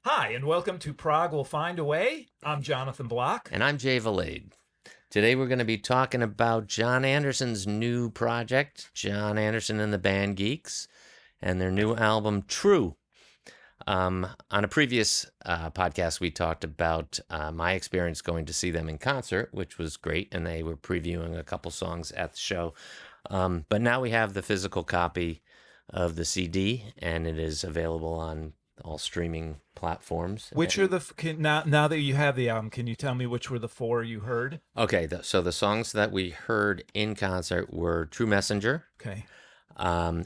Hi, and welcome to Prog Will Find a Way. I'm Jonathan Block. And I'm Jay Valade. Today we're going to be talking about John Anderson's new project, John Anderson and the band Geeks, and their new album, True. On a previous podcast, we talked about my experience going to see them in concert, which was great, and they were previewing a couple songs at the show. But now we have the physical copy of the CD, and it is available on all streaming platforms. Which are now that you have the album? Can you tell me which were the four you heard? Okay, so the songs that we heard in concert were "True Messenger," Okay.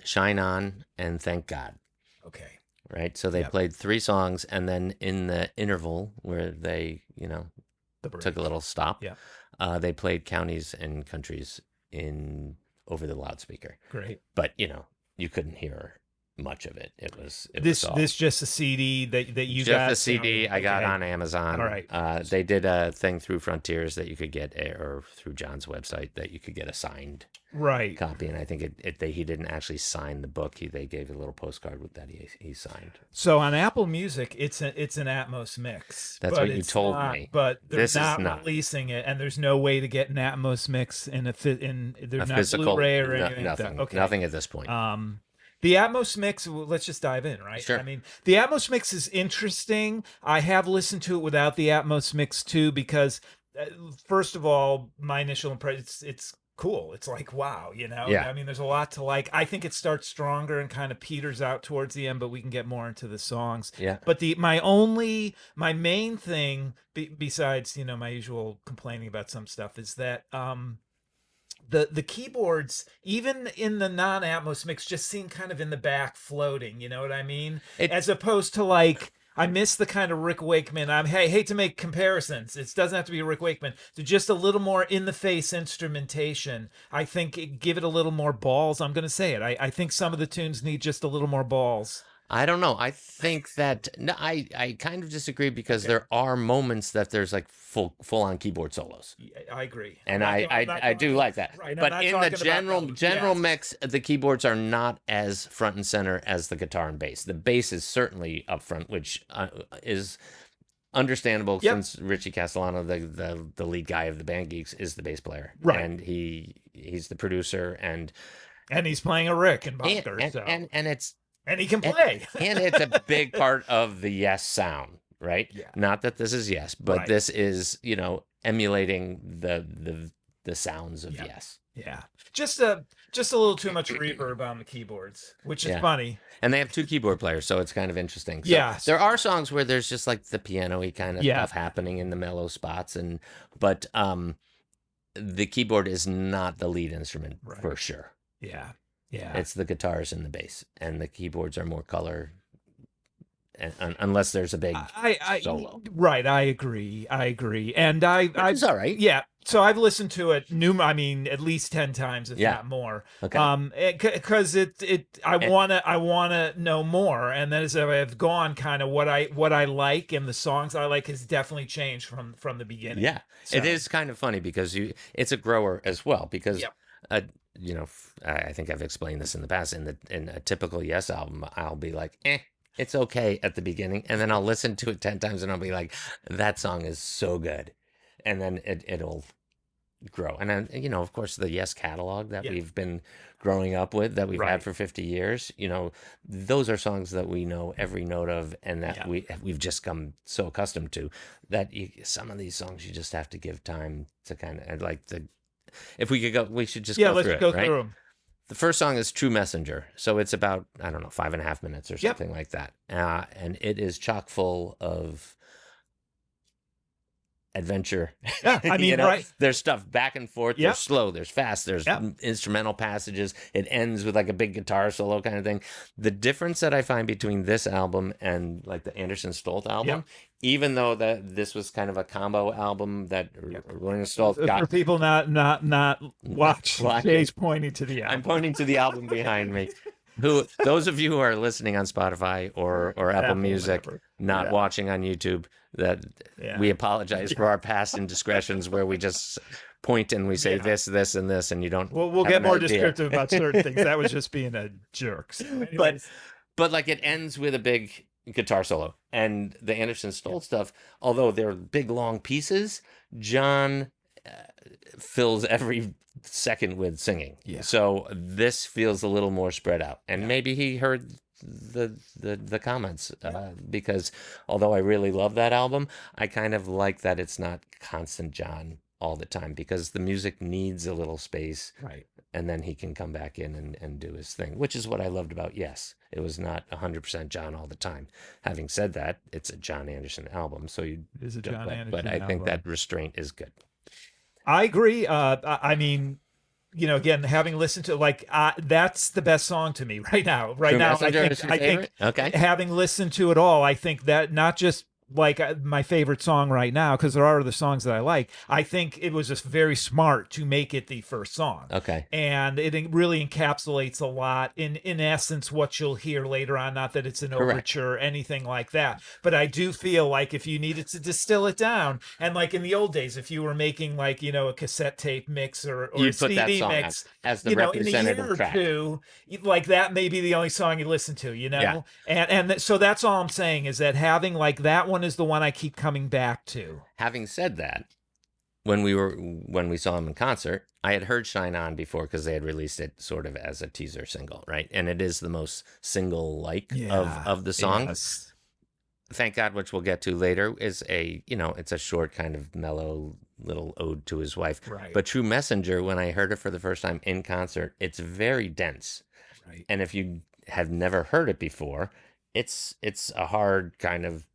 "Shine On," and "Thank God." Okay. Right, so they played three songs, and then in the interval where they, took a little stop, they played "Counties and Countries" in over the loudspeaker. Great. But you couldn't hear much of it. It was this just a CD that you just got. a CD I got on Amazon. All right. They did a thing through Frontiers that you could get, or through John's website that you could get a signed copy. And I think he didn't actually sign the book. They gave a little postcard with that he signed. So on Apple Music, it's an Atmos mix. That's what you told me. But they're not releasing it, and there's no way to get an Atmos mix in there's not physical Blu-ray or anything. Nothing. Okay. Nothing at this point. The Atmos mix, let's just dive in, right? Sure. I mean, the Atmos mix is interesting. I have listened to it without the Atmos mix too, because first of all, my initial impression, it's cool. It's like, wow, Yeah. I mean, there's a lot to like. I think it starts stronger and kind of peters out towards the end, but we can get more into the songs. Yeah. But my main thing, besides, my usual complaining about some stuff, is that, the keyboards, even in the non-Atmos mix, just seem kind of in the back floating, you know what I mean? As opposed to like, I miss the kind of Rick Wakeman. I hate to make comparisons. It doesn't have to be Rick Wakeman. To just a little more in-the-face instrumentation. I think give it a little more balls. I'm going to say it. I think some of the tunes need just a little more balls. I don't know. I think that I kind of disagree because there are moments that there's like full on keyboard solos. I agree, and I do like that. Right, but in the general mix, the keyboards are not as front and center as the guitar and bass. The bass is certainly up front, which is understandable since Richie Castellano, the lead guy of the band Geeks, is the bass player, right? And he's the producer, and he's playing a Rick and Buster, and he can play. And it's a big part of the Yes sound, right? Yeah. Not that this is Yes, but this is, emulating the sounds of Yes. Yeah. Just a little too much reverb on the keyboards, which is funny. And they have two keyboard players, so it's kind of interesting. So there are songs where there's just like the piano-y kind of stuff happening in the mellow spots, but the keyboard is not the lead instrument for sure. Yeah. Yeah, it's the guitars and the bass, and the keyboards are more color, unless there's a big solo. Right, I agree, and it's all right. Yeah, so I've listened to it at least 10 times, if not more. Okay. Because I wanna know more, and then as I've gone, kind of what I like and the songs I like has definitely changed from the beginning. Yeah, so. It is kind of funny because it's a grower as well because. I think I've explained this in the past. In a typical Yes album, I'll be like, it's okay at the beginning, and then I'll listen to it 10 times, and I'll be like, that song is so good, and then it'll grow. And then, of course, the Yes catalog that we've been growing up with, that we've had for 50 years, those are songs that we know every note of, and that we've just come so accustomed to that some of these songs you just have to give time to kind of like the. If we could go, we should just go through it. Let's go through them. The first song is True Messenger. So it's about, 5.5 minutes or something like that. And it is chock full of adventure. Yeah, I mean, There's stuff back and forth. There's slow, there's fast, there's instrumental passages. It ends with like a big guitar solo kind of thing. The difference that I find between this album and like the Anderson Stolt album, even though this was kind of a combo album that Rolling Stolt got. For people not watch, Jay's pointing to the album. I'm pointing to the album behind me. Those of you who are listening on Spotify or Apple Music, not watching on YouTube, that we apologize for our past indiscretions where we just point and we say this, and this, and you don't. We'll get more descriptive about certain things. That was just being a jerk. So but like it ends with a big guitar solo. And the Anderson Stoll stuff, although they're big long pieces, John fills every second with singing. Yeah. So this feels a little more spread out. And Yeah. maybe he heard the comments because although I really love that album, I kind of like that it's not constant John all the time because the music needs a little space, Right. and then he can come back in and do his thing, which is what I loved about Yes. It was not 100% John all the time. Having said that, it's a John Anderson album, so you It is a John but Anderson I think album. that restraint is good. I agree. I mean, again, having listened to that's the best song to me right now. Right True now, Messenger is your I think favorite? Okay. having listened to it all, I think that not just like my favorite song right now, because there are other songs that I like. I think it was just very smart to make it the first song. Okay. And it really encapsulates a lot in essence what you'll hear later on. Not that it's an Correct. overture or anything like that, but I do feel like if you needed to distill it down, and like in the old days, if you were making like a cassette tape mix or a You'd put that CD song mix, as the in a year representative or track. two, like that may be the only song you listen to, Yeah. so that's all I'm saying is that having like that one is the one I keep coming back to. Having said that, when we saw him in concert, I had heard Shine On before because they had released it sort of as a teaser single, right? And it is the most single like of the song. Yes. Thank God, which we'll get to later, is it's a short kind of mellow little ode to his wife. Right. But True Messenger, when I heard it for the first time in concert, it's very dense. Right. And if you have never heard it before, it's a hard kind of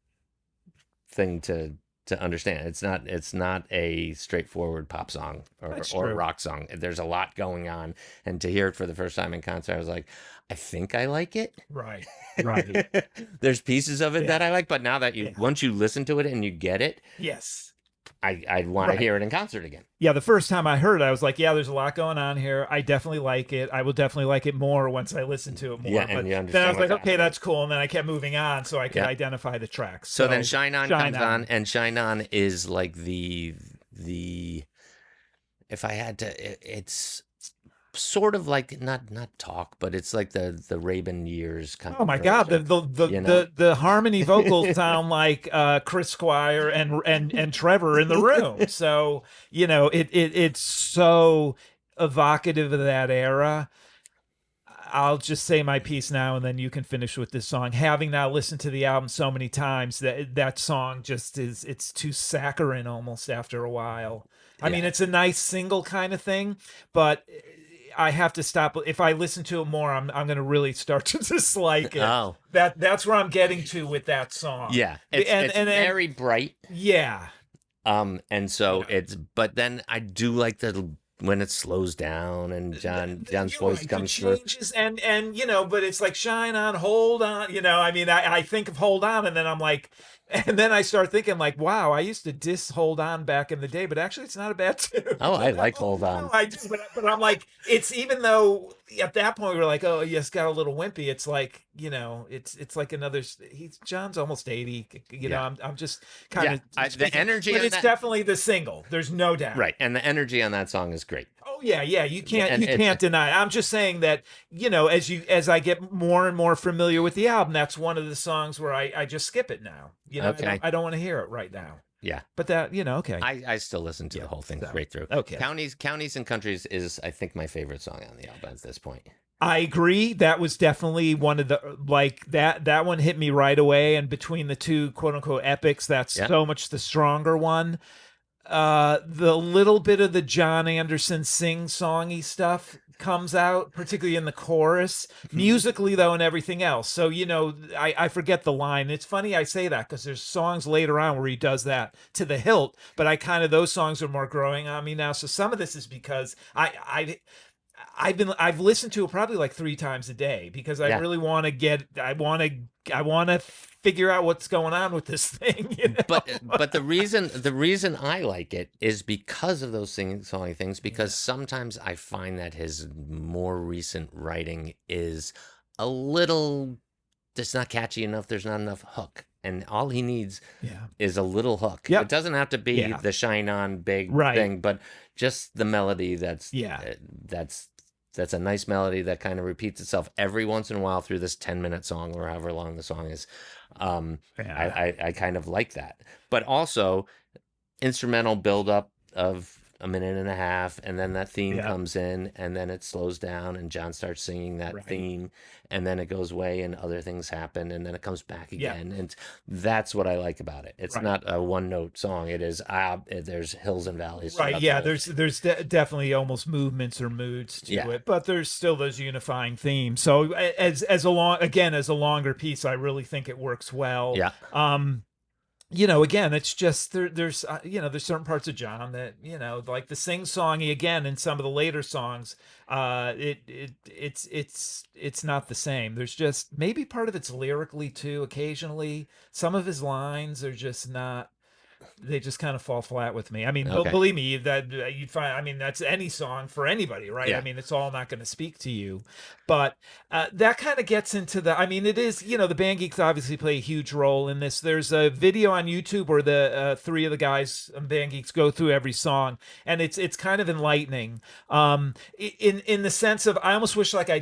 thing to understand. It's not a straightforward pop song or rock song. There's a lot going on, and to hear it for the first time in concert, I was like, I think I like it. Right. Right. There's pieces of it that I like, but now that once you listen to it and you get it, yes, I'd want to hear it in concert again. Yeah, the first time I heard it, I was like, yeah, there's a lot going on here. I definitely like it. I will definitely like it more once I listen to it more. Yeah, but and you then I understand was like, what's okay, that's cool. And then I kept moving on so I could identify the tracks. So then Shine On comes on, and Shine On is like the if I had to, it's sort of like not talk, but it's like the Rabin years kind. Oh my God, the harmony vocals sound like Chris Squire and Trevor in the room. So it's so evocative of that era. I'll just say my piece now, and then you can finish with this song. Having now listened to the album so many times, that song just it's too saccharine almost after a while. I mean, it's a nice single kind of thing, but I have to stop. If I listen to it more, I'm going to really start to dislike it. Oh, that's where I'm getting to with that song. Yeah, it's very bright. Yeah. And so but then I do like when it slows down and John's voice comes through. Changes and but it's like Shine On, Hold On. I mean, I think of Hold On, and then I'm like. And then I start thinking like, wow, I used to diss Hold On back in the day, but actually it's not a bad tune. Oh, I like Hold On. No, I do, but I'm like, it's even though at that point we were like, oh, yes, got a little wimpy. It's like, it's like another, John's almost 80, I'm just kind of, the energy, but it's definitely the single. There's no doubt. Right. And the energy on that song is great. Oh yeah, you can't deny it. I'm just saying that, as I get more and more familiar with the album, that's one of the songs where I just skip it now. Okay. I don't want to hear it right now. Yeah. But that, okay. I still listen to the whole thing straight through. Okay. Counties and Countries is, I think, my favorite song on the album at this point. I agree. That was definitely one of the, like, that one hit me right away. And between the two quote unquote epics, that's so much the stronger one. The little bit of the John Anderson sing-songy stuff comes out, particularly in the chorus, musically though, and everything else. So I forget the line. It's funny I say that because there's songs later on where he does that to the hilt, but those songs are more growing on me now. So some of this is because I've listened to it probably like 3 times a day because I really want to I want to figure out what's going on with this thing. But the reason I like it is because of those song things. Because sometimes I find that his more recent writing is a little just not catchy enough. There's not enough hook. And all he needs is a little hook. It doesn't have to be the Shine On big thing, but just the melody that's a nice melody that kind of repeats itself every once in a while through this 10-minute song or however long the song is. I, Yeah. I kind of like that, but also instrumental buildup of a minute and a half, and then that theme Yeah. comes in, and then it slows down, and John starts singing that Right. theme, and then it goes away, and other things happen, and then it comes back Yeah. again, and that's what I like about it. It's Right. not a one note song. It is there's hills and valleys Right. throughout the Yeah. whole There's thing. definitely almost movements or moods to Yeah, it, but there's still those unifying themes. So as a as a longer piece, I really think it works well. yeah. Again, it's just there's there's certain parts of John that like the sing songy again in some of the later songs. It's not the same. There's just maybe part of it's lyrically too. Occasionally, some of his lines are just not, they just kind of fall flat with me. I mean, Okay. believe me, that you'd find. I mean, that's any song for anybody, right? I Yeah. mean, it's all not going to speak to you, but that kind of gets into the. I mean, it is. The Band Geeks obviously play a huge role in this. There's a video on YouTube where the three of the guys on Band Geeks go through every song, and it's kind of enlightening. In the sense of, I almost wish like I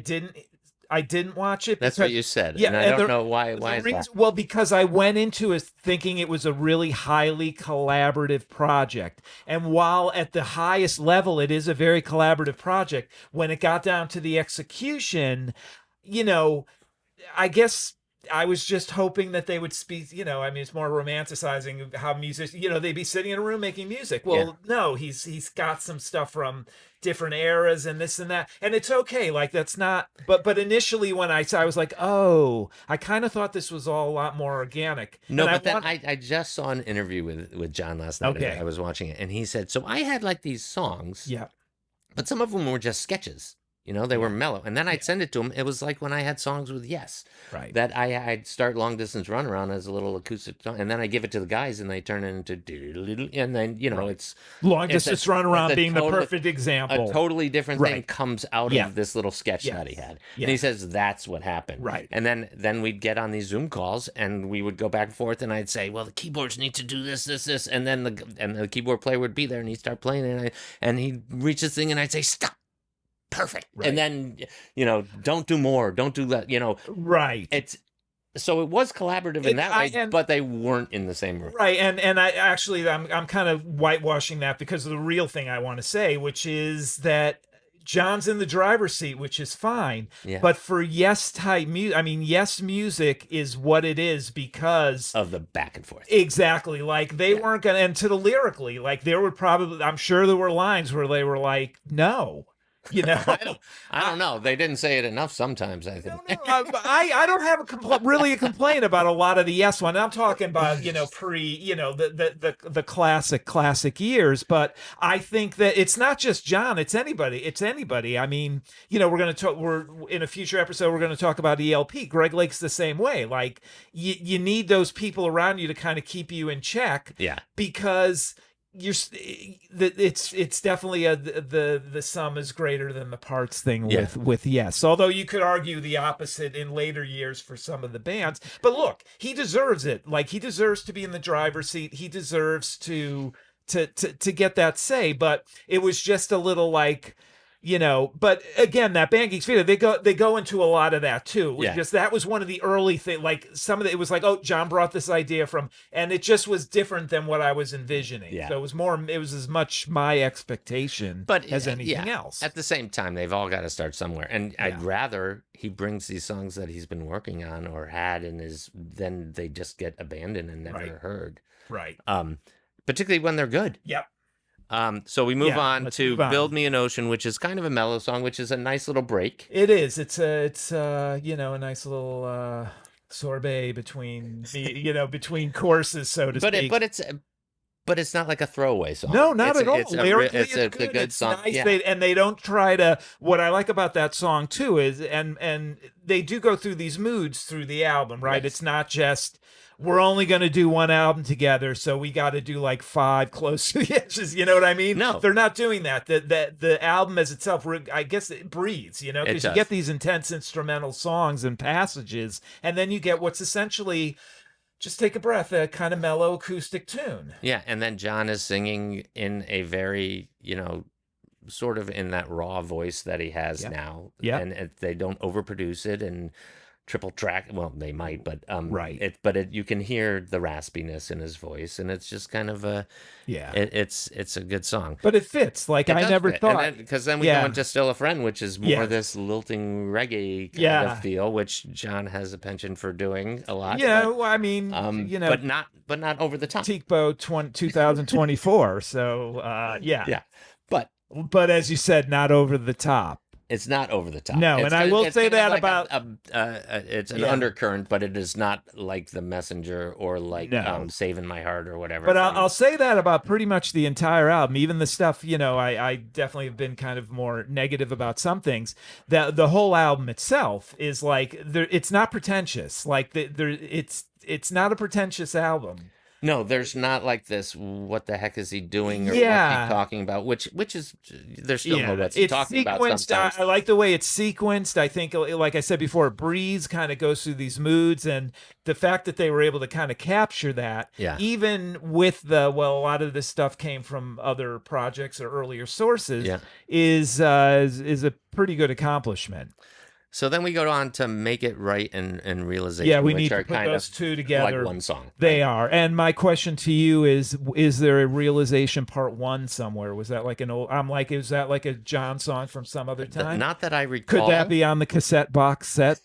didn't watch it That's what because you said, yeah, and I and don't know why. the Why is that? reason, well, because I went into it thinking it was a really highly collaborative project. And while at the highest level it is a very collaborative project, when it got down to the execution, you know, I guess I was just hoping that they would speak, I mean, it's more romanticizing how music, they'd be sitting in a room making music. Yeah. Well, no, he's got some stuff from different eras and this and that. And it's okay. Like that's not, but initially when I saw, I was like, oh, I kind of thought this was all a lot more organic. No, And I but then want, I just saw an interview with John last night. I okay. was watching it, and he said, so I had like these songs, Yeah. but some of them were just sketches. They were Yeah. mellow. And then Yeah. I'd send it to him. It was like when I had songs with Yes, Right. that I'd start Long Distance Run Around as a little acoustic song, and then I give it to the guys, and they turn it into doodle-doodle, and then Right. Long it's a distance run it's around a being the total perfect a example. totally different thing Right. comes out Yeah. of this little sketch Yes. that he had. And he Yes. says that's what happened. Right. And then we'd get on these Zoom calls, and we would go back and forth, and I'd say, well, the keyboards need to do this, and then the keyboard player would be there, and he'd start playing, and he'd reach this thing, and I'd say, stop. Perfect. Right. And then, don't do more. Don't do that. Right. It's so it was collaborative in that way, but they weren't in the same room. Right, and I actually I'm kind of whitewashing that because of the real thing I want to say, which is that John's in the driver's seat, which is fine. Yeah. But for Yes type music, I mean, Yes music is what it is because Of the back and forth. exactly, like they weren't gonna, and to the lyrically, like there would probably, I'm sure there were lines where they were like, no. I don't know. They didn't say it enough sometimes, I think. No, I don't have really a complaint about a lot of the Yes one. I'm talking about pre the classic years, but I think that it's not just John, it's anybody. I mean, we're in a future episode we're going to talk about ELP. Greg Lake's the same way. Like you need those people around you to kind of keep you in check. Yeah. Because it's definitely the sum is greater than the parts thing with Yes. Although you could argue the opposite in later years for some of the bands. But look, he deserves it. Like he deserves to be in the driver's seat. He deserves to get that say. But it was just a little like, but again, that Band Geeks video, they go into a lot of that too. Yeah. Just that was one of the early things. Like some of it was like, oh, John brought this idea from, and it just was different than what I was envisioning. Yeah. So it was as much my expectation as anything else. At the same time, they've all got to start somewhere. And I'd rather he brings these songs that he's been working on or had in his, then they just get abandoned and never heard. Right. Particularly when they're good. Yep. So we move on to move on. Build Me an Ocean, which is kind of a mellow song, which is a nice little break. It is. It's a nice little sorbet between between courses, so to speak. But it's not like a throwaway song. No, not at all. It's a good song. Nice. Yeah. And they don't try to. What I like about that song too is, and they do go through these moods through the album, right? Yes. It's not just we're only going to do one album together, so we got to do like 5 close to the edges. You know what I mean? No, they're not doing that. The album as itself, I guess it breathes. Because you get these intense instrumental songs and passages, and then you get what's essentially, just take a breath, a kind of mellow acoustic tune. Yeah, and then John is singing in a very, sort of in that raw voice that he has now. Yeah. And they don't overproduce it and triple track. Well, they might, but Right. you can hear the raspiness in his voice, and it's just kind of a Yeah. it's a good song. But it fits. Like It I does never fit, and thought. then because then we go Yeah. into Still a Friend, which is more this Yes. lilting reggae kind of Yeah. feel, which John has a penchant for doing a lot, Yeah. Well, I mean, but not over the top. Tikbo 2024. So, yeah. Yeah, but But as you said, not over the top. it's not over the top. No, and I will say kind of that like about it's an yeah. undercurrent, but it is not like The Messenger or like No. Saving My Heart or whatever. But I'll say that about pretty much the entire album, even the stuff, I definitely have been kind of more negative about some things. The whole album itself is like it's not pretentious. Like it's not a pretentious album. No, there's not like this. What the heck is he doing, or what's Yeah. he talking about? Which is there's still no what's he It's talking about. sequenced. Sometimes I like the way it's sequenced. I think, like I said before, Breeze kind of goes through these moods, and the fact that they were able to kind of capture that, Yeah. even with a lot of this stuff came from other projects or earlier sources, Yeah. is a pretty good accomplishment. So then we go on to Make It Right and Realization. Yeah, we which need are to put kind those of two together. like one song. They are. And my question to you is there a Realization Part 1 somewhere? Was that like an old, is that like a John song from some other time? Not that I recall. Could that be on the cassette box set?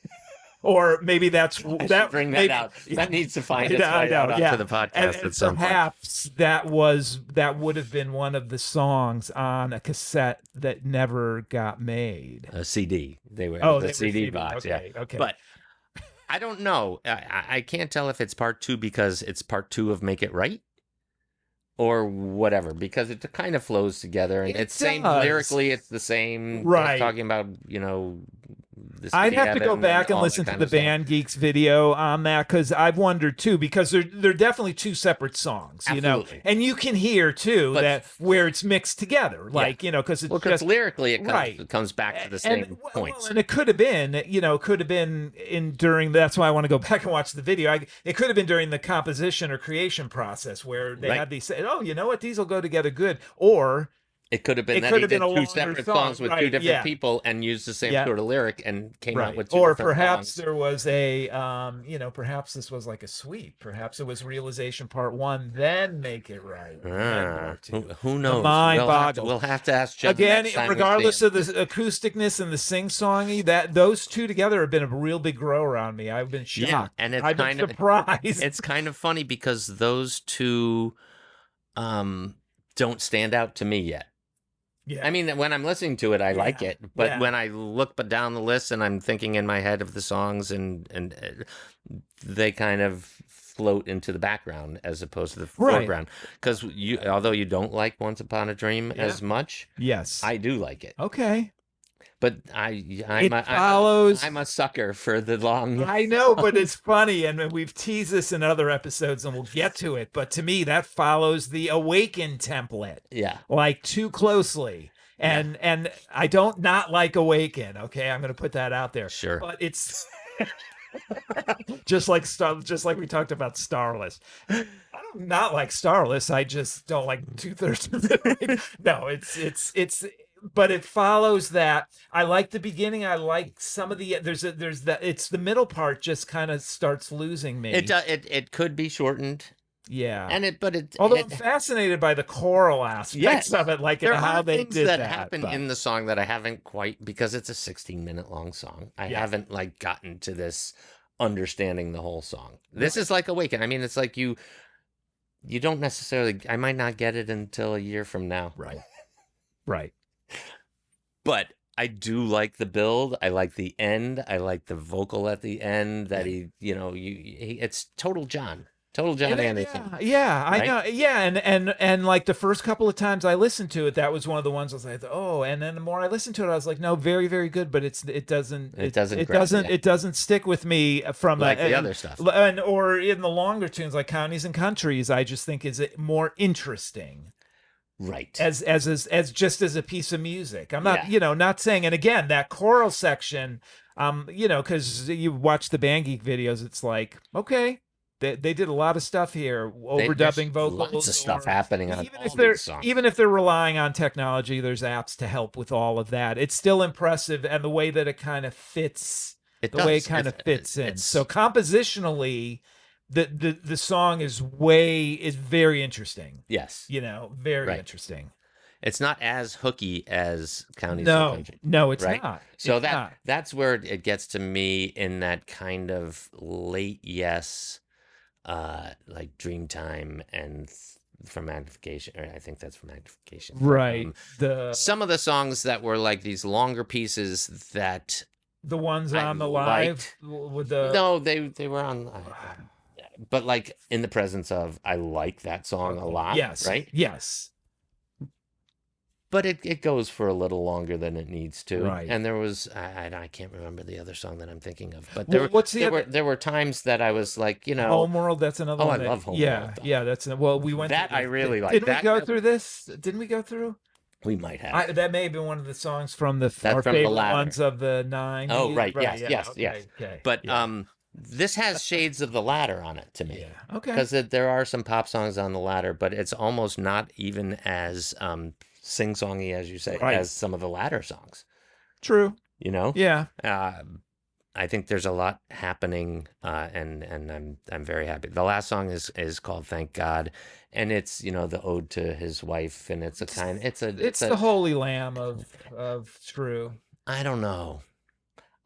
Or maybe that's that. Bring that maybe, out. Yeah, That needs to find its way out onto the podcast and at some point. perhaps that would have been one of the songs on a cassette that never got made. A CD. They were Oh, the they were CD CD. box. Okay, Yeah. okay. But I don't know. I can't tell if it's part 2 because it's part 2 of Make It Right, or whatever, because it kind of flows together, and it's same lyrically. It's the same. Right. It's talking about I'd have to go back and listen to the Band Geeks video on that, because I've wondered too, because they're definitely two separate songs, Absolutely. and you can hear too that where it's mixed together, like because it's because lyrically right. it comes back to the same points. And it could have been, in during. That's why I want to go back and watch the video. It could have been during the composition or creation process where they had these. Oh, you know what? These will go together good, or. It could have been that he did two separate songs with two different people and used the same sort of lyric and came out with two different songs. Or perhaps there was a, perhaps this was like a suite. Perhaps it was Realization Part 1, then Make It Right. Who knows? We'll have to ask Jeff. Again, regardless of the acousticness and the sing-songy, those two together have been a real big grower on me. I've been shocked. Yeah, and I've been surprised. It's kind of funny because those two don't stand out to me yet. Yeah. I mean, when I'm listening to it, I like it. But when I look down the list and I'm thinking in my head of the songs, and they kind of float into the background as opposed to the foreground. Because although you don't like Once Upon a Dream as much, yes, I do like it. Okay. But I'm a sucker for the long. I know, but it's funny, and we've teased this in other episodes, and we'll get to it. But to me, that follows the Awaken template. Yeah, like too closely, and I don't not like Awaken. Okay, I'm going to put that out there. Sure, but it's just like we talked about Starless. I don't not like Starless. I just don't like 2/3 of it. No, it's. But it follows that. I like the beginning. I like some of the there's that. It's the middle part just kind of starts losing me. It could be shortened. Yeah, Although I'm fascinated by the choral aspects of it, like how they did that. Happen in the song that I haven't quite, because it's a 16-minute long song. I haven't gotten to this understanding the whole song. This is like Awaken. I mean, it's like you don't necessarily. I might not get it until a year from now. Right. But I do like the build. I like the end. I like the vocal at the end that it's total John Anderson. Yeah, I know. Yeah, and like the first couple of times I listened to it, that was one of the ones I was like, oh, and then the more I listened to it, I was like, no, very, very good, but it doesn't stick with me from like the other stuff, or in the longer tunes like Counties and Countries. I just think is more interesting. Right. As just as a piece of music. I'm not, not saying, and again, that choral section, because you watch the Band Geek videos, it's like, okay, they did a lot of stuff here, overdubbing vocals. Lots of stuff happening on these songs. Even if they're relying on technology, there's apps to help with all of that. It's still impressive, and the way that it kind of fits It the way it does. kind of fits in. So It's compositionally, the song is very interesting. yes, Very right. interesting. It's not as hooky as Counties and No, Country, no, it's right? not. So It's not. that's where it gets to me in that kind of late yes, like Dreamtime and from Magnification. Or I think that's from Magnification. But Right. some of the songs that were like these longer pieces that The ones I on the live liked. with the No, they were on. But like in the presence of, I like that song a okay. lot, Yes. right? Yes. But it goes for a little longer than it needs to. Right. And there was I can't remember the other song that I'm thinking of, but Well, what's the other there were times that I was like, Homeworld? That's another oh, one I that love Homeworld yeah, though. yeah, well, we went through That I this. really like. Didn't we go That through this? Didn't we go through? we might have. That may have been one of the songs from our That's from the favorite latter. ones of the Oh, 90s. right. Right, Yes, yeah. yes, yes. Okay. Okay. But Yeah. this has shades of the latter on it to me. Yeah. Okay. Because there are some pop songs on the latter, but it's almost not even as sing-songy, as you say, Right. as some of the latter songs. True. You know, Yeah. I think there's a lot happening, and I'm very happy. The last song is called "Thank God," and it's the ode to his wife, and it's It's the Holy Lamb of True. I don't know.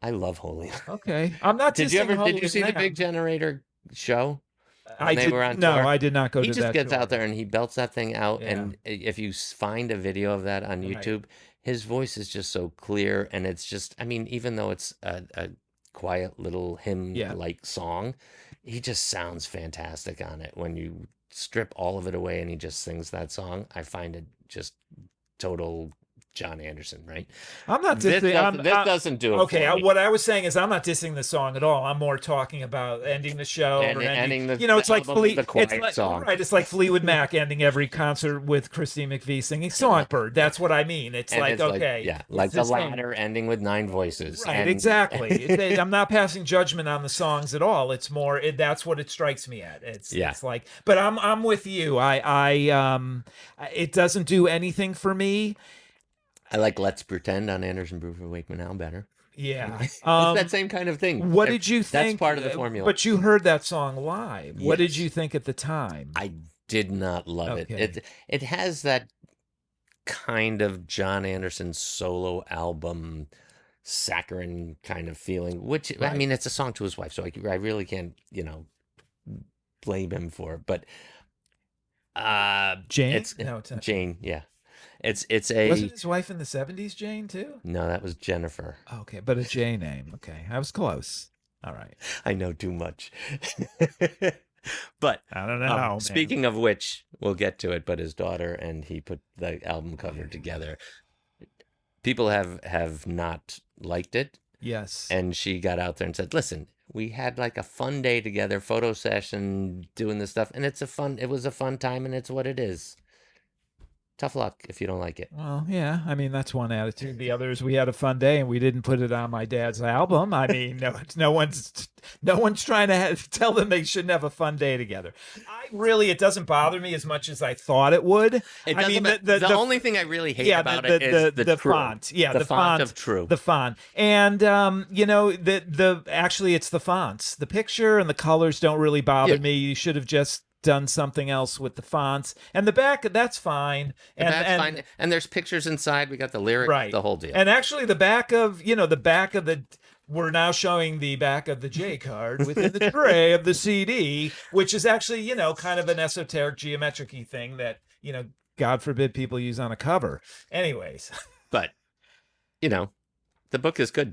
I love Holy. Okay. I'm not Did you dissing ever did Holy you see the Lamb. Big Generator show I when they did were on no, tour? I did not go He to just that gets tour. out there and he belts that thing out. Yeah. And if you find a video of that on Right. YouTube, his voice is just so clear. And it's just, I mean, even though it's a quiet little Yeah. hymn-like song, he just sounds fantastic on it. When you strip all of it away and he just sings that song, I find it just total John Anderson, right? I'm not This dissing. doesn't do it Okay, for me. what I was saying is I'm not dissing the song at all. I'm more talking about ending the show And or ending. ending the, It's the like album with the It's quiet like song. right. It's like Fleetwood Mac ending every concert with Christine McVie singing "Songbird." That's what I mean. It's And like it's okay, yeah, it's like the same. ladder ending with 9 voices. Right, And exactly. I'm not passing judgment on the songs at all. It's more that's what it strikes me at. Yeah. It's like, but I'm with you. It doesn't do anything for me. I like Let's Pretend on Anderson Brewer Wake Me Now better. Yeah. It's that same kind of thing. What did you That's think? part of the formula. But you heard that song live. What did Yes. you think at the time? I did not love Okay. it has that kind of John Anderson solo album saccharine kind of feeling, which I Right. mean, it's a song to his wife, so I really can't, blame him for it. But Jane? it's No, it's not. Jane, yeah. It's a Wasn't his wife in the 70s Jane too? no, that was Jennifer. Okay, but a J name. Okay, I was close. All right. I know too much. But I don't know. Man. speaking of which, we'll get to it. But his daughter and he put the album cover together. People have not liked it, Yes. and she got out there and said, "Listen, we had like a fun day together, photo session, doing this stuff, and it was a fun time, and it's what it is. Tough luck if you don't like it." Well, yeah. I mean, that's one attitude. The other is we had a fun day and we didn't put it on my dad's album. I mean, no one's trying to tell them they shouldn't have a fun day together. It doesn't bother me as much as I thought it would. I mean, the only thing I really hate about it is the True. font. Yeah, the font of True. The font, and actually, it's the fonts. The picture and the colors don't really bother me. You should have just done something else with the fonts and the back. That's fine. Fine. And there's pictures inside. We got the lyric, right, the whole deal. And actually, we're now showing the back of the J card within the tray of the CD, which is actually, kind of an esoteric geometric-y thing that, God forbid people use on a cover. Anyways. But, the book is good.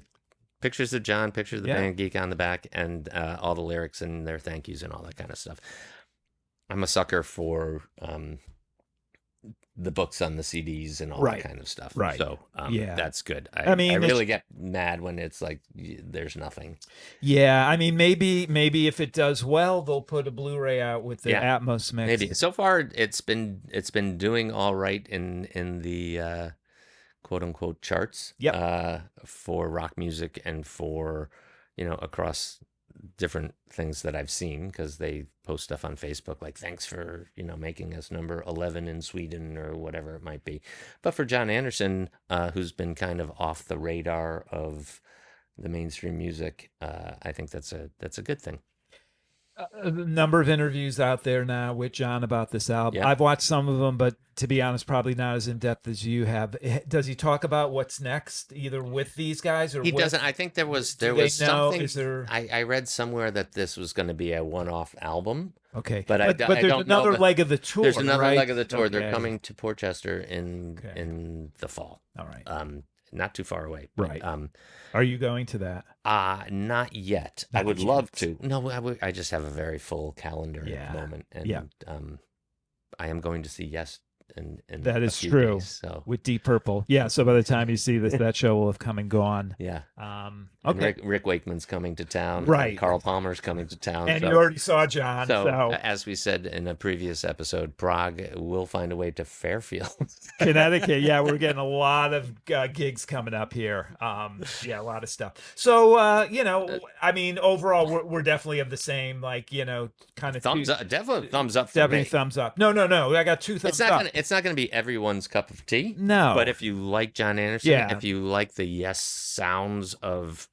Pictures of John, pictures of the band Geek on the back, and all the lyrics and their thank yous and all that kind of stuff. I'm a sucker for the books on the CDs and all that kind of stuff. Right. So that's good. I mean, I really get mad when it's like there's nothing. Yeah, I mean, maybe if it does well, they'll put a Blu-ray out with the Atmos mix. Maybe. So far, it's been doing all right in the quote unquote charts. For rock music and for across different things that I've seen, because they post stuff on Facebook like, thanks for making us number 11 in Sweden or whatever it might be. But for John Anderson, who's been kind of off the radar of the mainstream music, I think that's a good thing. A number of interviews out there now with John about this album. Yep. I've watched some of them, but to be honest, probably not as in depth as you have. Does he talk about what's next, either with these guys or He with? doesn't. I think there was Do they know? something. Is there? I read somewhere that this was going to be a one-off album, Okay, but but I there's don't know. another But leg of the tour. there's another right? leg of the tour. They're Okay. coming to Portchester in Okay. the fall. All right. Not too far away. But, Right. Are you going to that? Not yet. I Not would yet. love to. No, I just have a very full calendar at Yeah. the moment, and Yeah. I am going to see Yes in That a is few true. days, so With Deep Purple. Yeah. So by the time you see this, that show will have come and gone. yeah. And Okay. Rick Wakeman's coming to town. Right. And Carl Palmer's coming to town. And so, you already saw John. So, as we said in a previous episode, Prague will find a way to Fairfield. Connecticut. Yeah, we're getting a lot of gigs coming up here. Yeah, a lot of stuff. So, I mean, overall, we're definitely of the same, like, kind of Thumbs up, definitely thumbs up for definitely me. thumbs up. No. I got two thumbs up. It's not gonna be everyone's cup of tea. No. But if you like John Anderson, Yeah. if you like the Yes sounds of,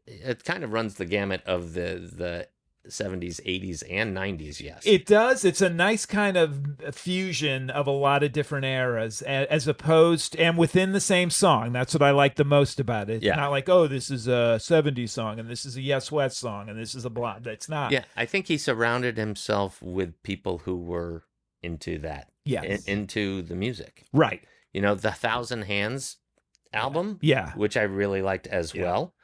it kind of runs the gamut of the 70s, 80s, and 90s. Yes, It does. It's a nice kind of fusion of a lot of different eras, as opposed and within the same song. That's what I like the most about it. It's Yeah. not like, oh, this is a 70s song and this is a Yes West song and this is a blah. It's not. Yeah, I think he surrounded himself with people who were into that. Yes. Into the music. Right. The Thousand Hands album, Yeah. which I really liked as Yeah. well.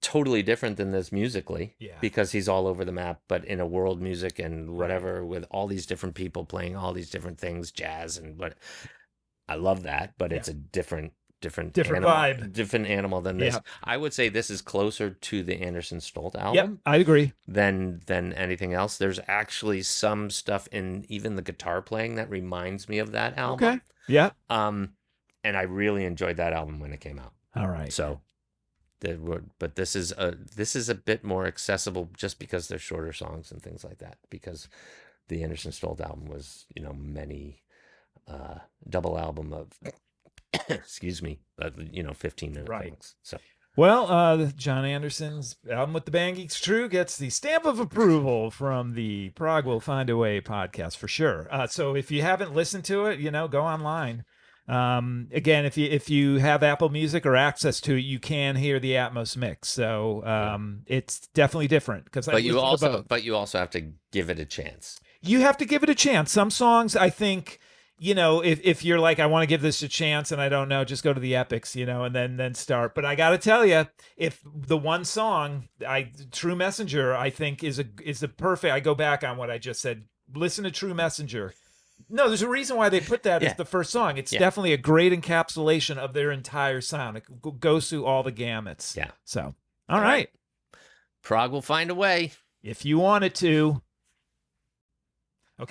Totally different than this musically, Yeah. because he's all over the map, but in a world music and whatever, with all these different people playing all these different things, jazz and what. I love that, but it's a different animal, vibe. different animal than this. Yeah. I would say this is closer to the Anderson Stolt Yep. album I agree. than anything else. There's actually some stuff in even the guitar playing that reminds me of that album. Okay. Yeah. And I really enjoyed that album when it came out. All right. So, but this is a bit more accessible just because they're shorter songs and things like that. Because the Anderson Stolt album was, many double album of, excuse me, 15-minute Right. things. So. Well, John Anderson's album with the Band Geeks True gets the stamp of approval from the Prog Will Find a Way podcast for sure. So if you haven't listened to it, go online. Again, if you have Apple Music or access to it, you can hear the Atmos mix. So it's definitely different because But you also have to give it a chance. You have to give it a chance. Some songs, I think, if you're like, I want to give this a chance and I don't know, just go to the epics, and then start. But I got to tell you, if the one song, True Messenger, I think is a perfect. I go back on what I just said. Listen to True Messenger. No, there's a reason why they put that as the first song. It's definitely a great encapsulation of their entire sound. It goes through all the gamuts. Yeah. So, all right. Prog will find a way. If you want it to.